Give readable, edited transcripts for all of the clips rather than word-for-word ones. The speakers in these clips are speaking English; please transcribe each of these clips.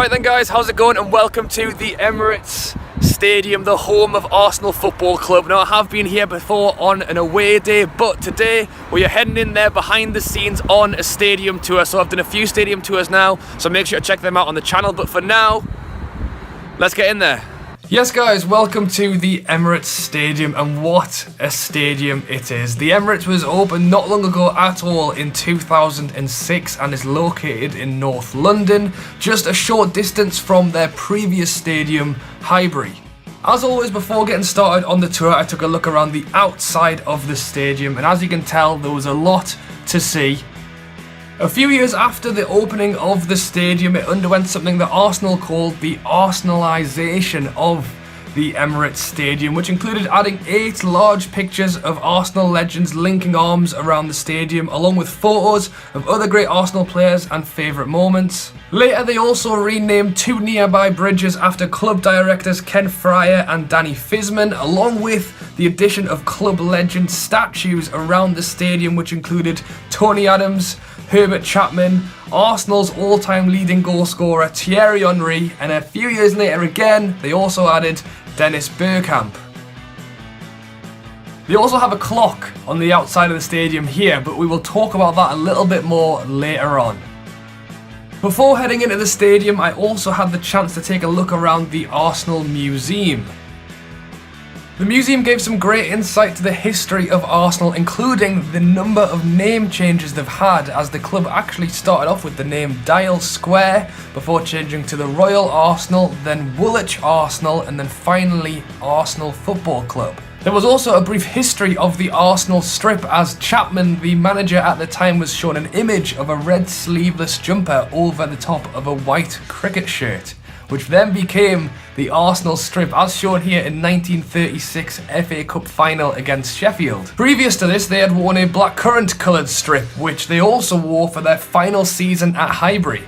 Right then guys, how's it going, and welcome to the Emirates Stadium, the home of Arsenal Football Club. Now I have been here before on an away day, but today we are heading in there behind the scenes on a stadium tour. So I've done a few stadium tours now, so make sure to check them out on the channel, but for now, let's get in there. Yes guys, welcome to the Emirates Stadium, and what a stadium it is. The Emirates was opened not long ago at all in 2006 and is located in North London, just a short distance from their previous stadium, Highbury. As always, before getting started on the tour, I took a look around the outside of the stadium, and as you can tell, there was a lot to see. A few years after the opening of the stadium, it underwent something that Arsenal called the Arsenalisation of the Emirates Stadium, which included adding 8 large pictures of Arsenal legends linking arms around the stadium, along with photos of other great Arsenal players and favourite moments. Later, they also renamed 2 nearby bridges after club directors Ken Fryer and Danny Fisman, along with the addition of club legend statues around the stadium, which included Tony Adams, Herbert Chapman, Arsenal's all-time leading goal scorer Thierry Henry, and a few years later again, they also added Dennis Bergkamp. They also have a clock on the outside of the stadium here, but we will talk about that a little bit more later on. Before heading into the stadium, I also had the chance to take a look around the Arsenal Museum. The museum gave some great insight to the history of Arsenal, including the number of name changes they've had, as the club actually started off with the name Dial Square before changing to the Royal Arsenal, then Woolwich Arsenal, and then finally Arsenal Football Club. There was also a brief history of the Arsenal strip, as Chapman, the manager at the time, was shown an image of a red sleeveless jumper over the top of a white cricket shirt, which then became the Arsenal strip, as shown here in 1936 FA Cup final against Sheffield. Previous to this, they had worn a blackcurrant coloured strip, which they also wore for their final season at Highbury.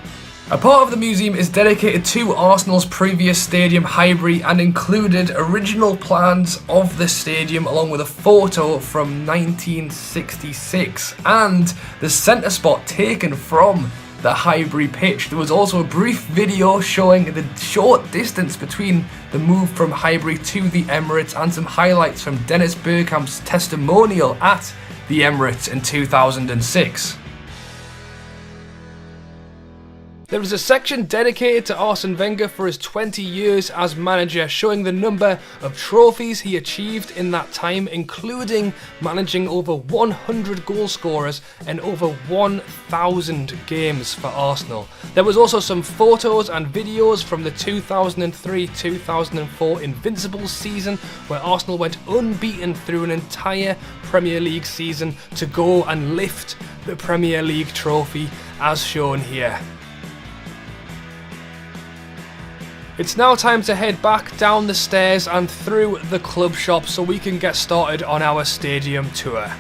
A part of the museum is dedicated to Arsenal's previous stadium, Highbury, and included original plans of the stadium along with a photo from 1966 and the centre spot taken from the Highbury pitch. There was also a brief video showing the short distance between the move from Highbury to the Emirates and some highlights from Dennis Bergkamp's testimonial at the Emirates in 2006. There is a section dedicated to Arsene Wenger for his 20 years as manager, showing the number of trophies he achieved in that time, including managing over 100 goal scorers and over 1,000 games for Arsenal. There was also some photos and videos from the 2003-2004 Invincibles season, where Arsenal went unbeaten through an entire Premier League season to go and lift the Premier League trophy, as shown here. It's now time to head back down the stairs and through the club shop so we can get started on our stadium tour.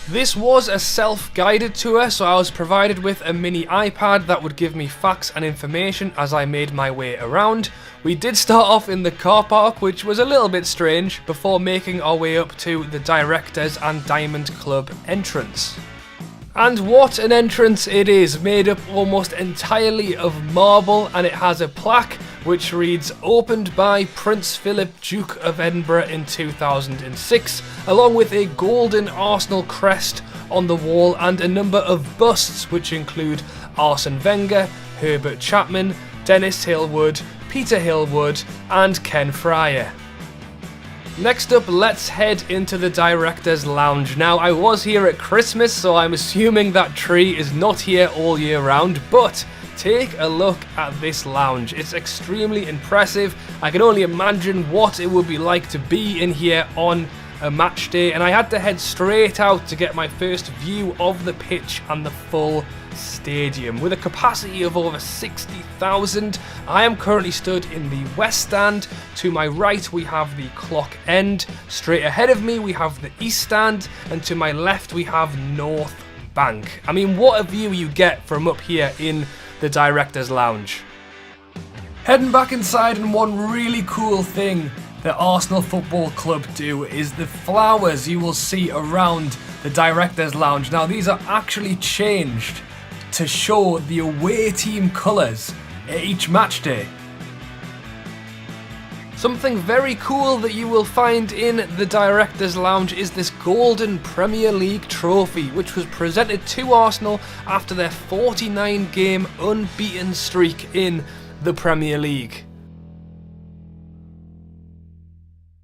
This was a self-guided tour, so I was provided with a mini iPad that would give me facts and information as I made my way around. We did start off in the car park, which was a little bit strange, before making our way up to the Directors and Diamond Club entrance. And what an entrance it is, made up almost entirely of marble, and it has a plaque which reads "Opened by Prince Philip, Duke of Edinburgh in 2006, along with a golden Arsenal crest on the wall and a number of busts which include Arsene Wenger, Herbert Chapman, Dennis Hillwood, Peter Hillwood and Ken Fryer. Next up, let's head into the Directors Lounge. Now, I was here at Christmas, so I'm assuming that tree is not here all year round, but take a look at this lounge. It's extremely impressive. I can only imagine what it would be like to be in here on a match day, and I had to head straight out to get my first view of the pitch and the full stadium. With a capacity of over 60,000, I am currently stood in the west stand. To my right we have the clock end, straight ahead of me we have the east stand, and to my left we have North Bank. I mean, what a view you get from up here in the Directors Lounge. Heading back inside, and one really cool thing that Arsenal Football Club do is the flowers you will see around the Directors Lounge. Now, these are actually changed to show the away team colours at each match day. Something very cool that you will find in the Directors Lounge is this Golden Premier League trophy, which was presented to Arsenal after their 49-game unbeaten streak in the Premier League.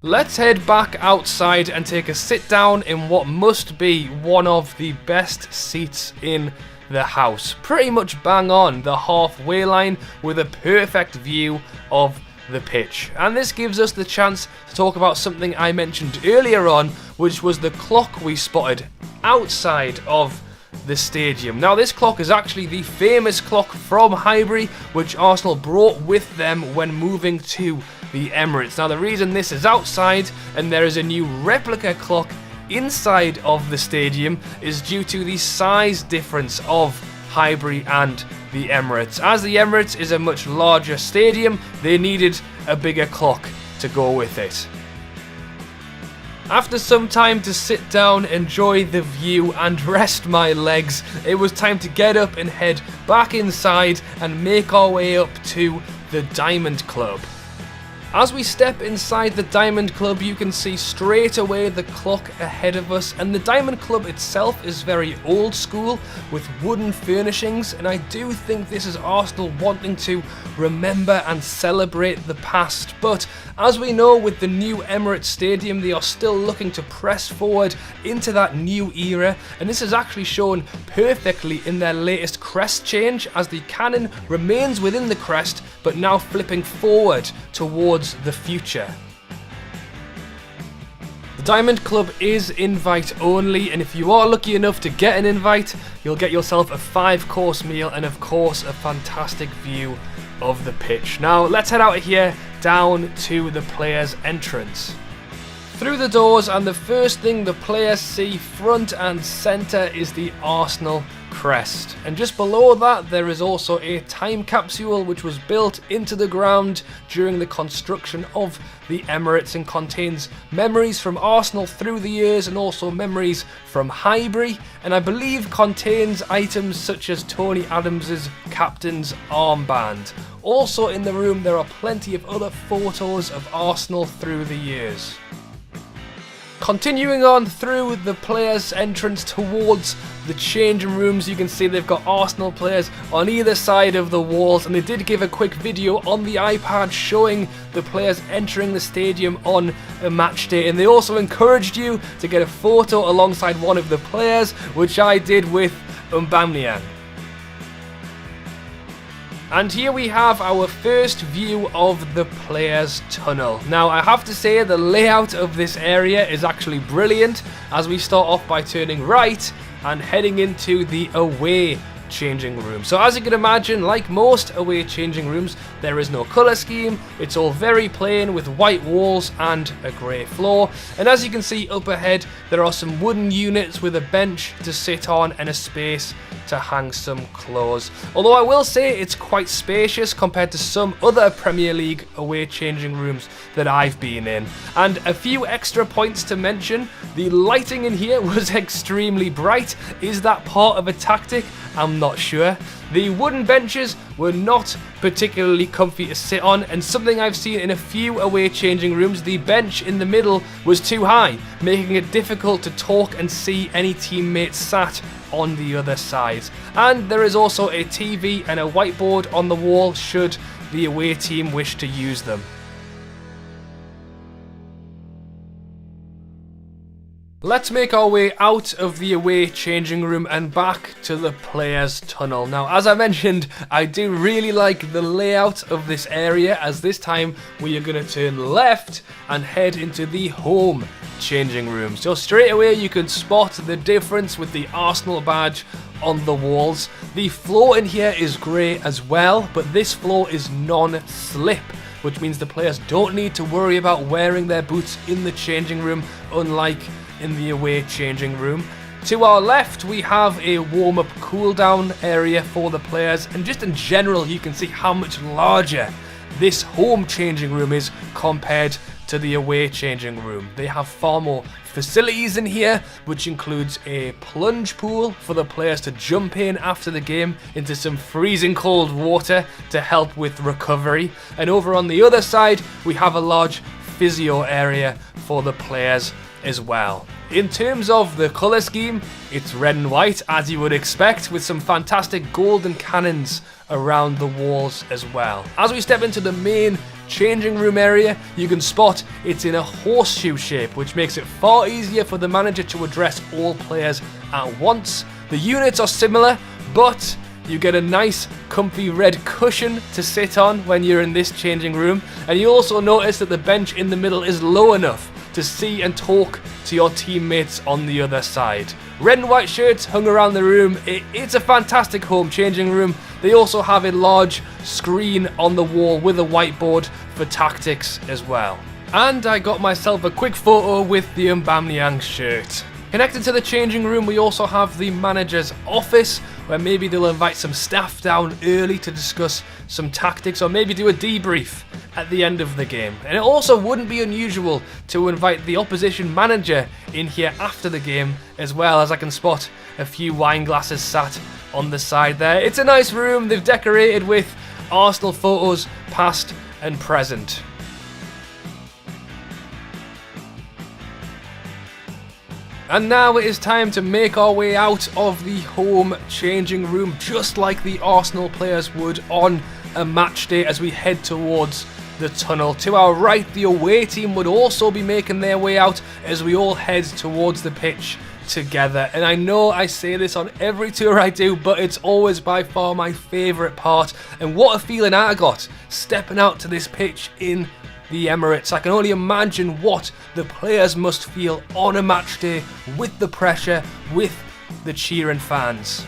Let's head back outside and take a sit down in what must be one of the best seats in the house. Pretty much bang on the halfway line with a perfect view of the pitch. And this gives us the chance to talk about something I mentioned earlier on, which was the clock we spotted outside of the stadium. Now, this clock is actually the famous clock from Highbury, which Arsenal brought with them when moving to the Emirates. Now, the reason this is outside and there is a new replica clock inside of the stadium is due to the size difference of Highbury and the Emirates. As the Emirates is a much larger stadium, they needed a bigger clock to go with it. After some time to sit down, enjoy the view and rest my legs, it was time to get up and head back inside and make our way up to the Diamond Club. As we step inside the Diamond Club, you can see straight away the clock ahead of us, and the Diamond Club itself is very old school with wooden furnishings, and I do think this is Arsenal wanting to remember and celebrate the past. But as we know, with the new Emirates Stadium, they are still looking to press forward into that new era, and this is actually shown perfectly in their latest crest change, as the cannon remains within the crest but now flipping forward towards the future. The Diamond Club is invite only, and if you are lucky enough to get an invite, you'll get yourself a 5-course meal and of course a fantastic view of the pitch. Now let's head out of here down to the players' entrance. Through the doors, and the first thing the players see front and centre is the Arsenal crest, and just below that there is also a time capsule which was built into the ground during the construction of the Emirates and contains memories from Arsenal through the years and also memories from Highbury, and I believe contains items such as Tony Adams's captain's armband. Also in the room there are plenty of other photos of Arsenal through the years. Continuing on through the players' entrance towards the changing rooms, you can see they've got Arsenal players on either side of the walls, and they did give a quick video on the iPad showing the players entering the stadium on a match day, and they also encouraged you to get a photo alongside one of the players, which I did with Aubameyang. And here we have our first view of the players' tunnel. Now I have to say the layout of this area is actually brilliant, as we start off by turning right and heading into the away changing room. So as you can imagine, like most away changing rooms, there is no colour scheme. It's all very plain with white walls and a grey floor. And as you can see up ahead, there are some wooden units with a bench to sit on and a space to hang some clothes. Although I will say it's quite spacious compared to some other Premier League away changing rooms that I've been in. And a few extra points to mention: the lighting in here was extremely bright. Is that part of a tactic? I'm not sure. The wooden benches were not particularly comfy to sit on, and something I've seen in a few away changing rooms, the bench in the middle was too high, making it difficult to talk and see any teammates sat on the other side. And there is also a TV and a whiteboard on the wall should the away team wish to use them. Let's make our way out of the away changing room and back to the players' tunnel. Now, as I mentioned, I do really like the layout of this area, as this time we are going to turn left and head into the home changing room. So straight away you can spot the difference with the Arsenal badge on the walls. The floor in here is grey as well, but this floor is non-slip, which means the players don't need to worry about wearing their boots in the changing room, unlike in the away changing room. To our left we have a warm-up cool down area for the players, and just in general you can see how much larger this home changing room is compared to to the away changing room. They have far more facilities in here, which includes a plunge pool for the players to jump in after the game into some freezing cold water to help with recovery. And over on the other side, we have a large physio area for the players as well. In terms of the colour scheme, it's red and white, as you would expect, with some fantastic golden cannons around the walls as well. As we step into the main changing room area, you can spot it's in a horseshoe shape, which makes it far easier for the manager to address all players at once. The units are similar, but you get a nice comfy red cushion to sit on when you're in this changing room, and you also notice that the bench in the middle is low enough to see and talk to your teammates on the other side. Red and white shirts hung around the room. It's a fantastic home changing room. They also have a large screen on the wall with a whiteboard for tactics as well. And I got myself a quick photo with the Aubameyang shirt. Connected to the changing room, we also have the manager's office, where maybe they'll invite some staff down early to discuss some tactics, or maybe do a debrief at the end of the game. And it also wouldn't be unusual to invite the opposition manager in here after the game, as well, as I can spot a few wine glasses sat on the side there. It's a nice room. They've decorated with Arsenal photos, past and present. And now it is time to make our way out of the home changing room, just like the Arsenal players would on a match day, as we head towards the tunnel. To our right, the away team would also be making their way out as we all head towards the pitch together. And I know I say this on every tour I do, but it's always by far my favourite part. And what a feeling I got stepping out to this pitch in the Emirates. I can only imagine what the players must feel on a match day, with the pressure, with the cheering fans.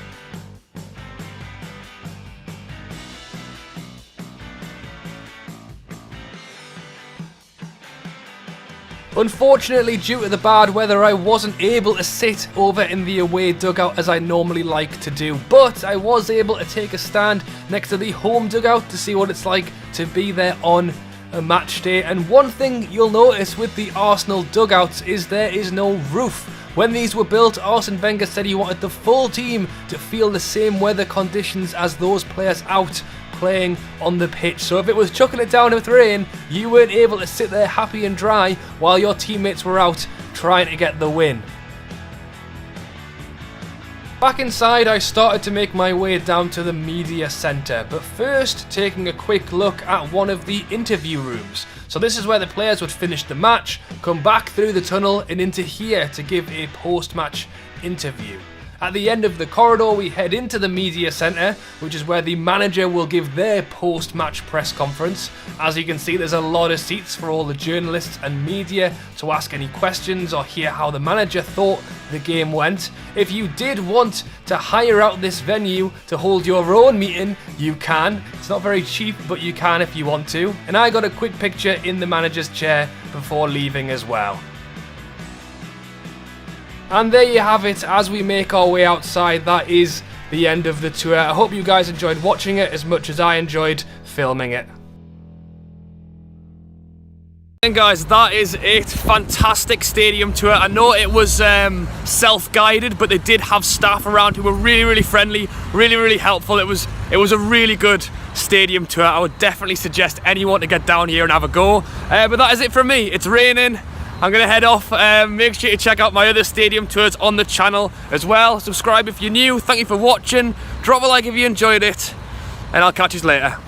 Unfortunately, due to the bad weather, I wasn't able to sit over in the away dugout as I normally like to do, but I was able to take a stand next to the home dugout to see what it's like to be there on a match day. And one thing you'll notice with the Arsenal dugouts is there is no roof. When these were built, Arsene Wenger said he wanted the full team to feel the same weather conditions as those players out playing on the pitch. So if it was chucking it down with rain, you weren't able to sit there happy and dry while your teammates were out trying to get the win. Back inside, I started to make my way down to the media centre, but first taking a quick look at one of the interview rooms. So this is where the players would finish the match, come back through the tunnel and into here to give a post-match interview. At the end of the corridor, we head into the media centre, which is where the manager will give their post-match press conference. As you can see, there's a lot of seats for all the journalists and media to ask any questions or hear how the manager thought the game went. If you did want to hire out this venue to hold your own meeting, you can. It's not very cheap, but you can if you want to. And I got a quick picture in the manager's chair before leaving as well. And there you have it. As we make our way outside, that is the end of the tour. I hope you guys enjoyed watching it as much as I enjoyed filming it. And guys, that is it. Fantastic stadium tour. I know it was self-guided, but they did have staff around who were really friendly, really helpful. It was a really good stadium tour. I would definitely suggest anyone to get down here and have a go. But that is it from me. It's raining. I'm going to head off. Make sure you check out my other stadium tours on the channel as well. Subscribe if you're new. Thank you for watching. Drop a like if you enjoyed it. And I'll catch you later.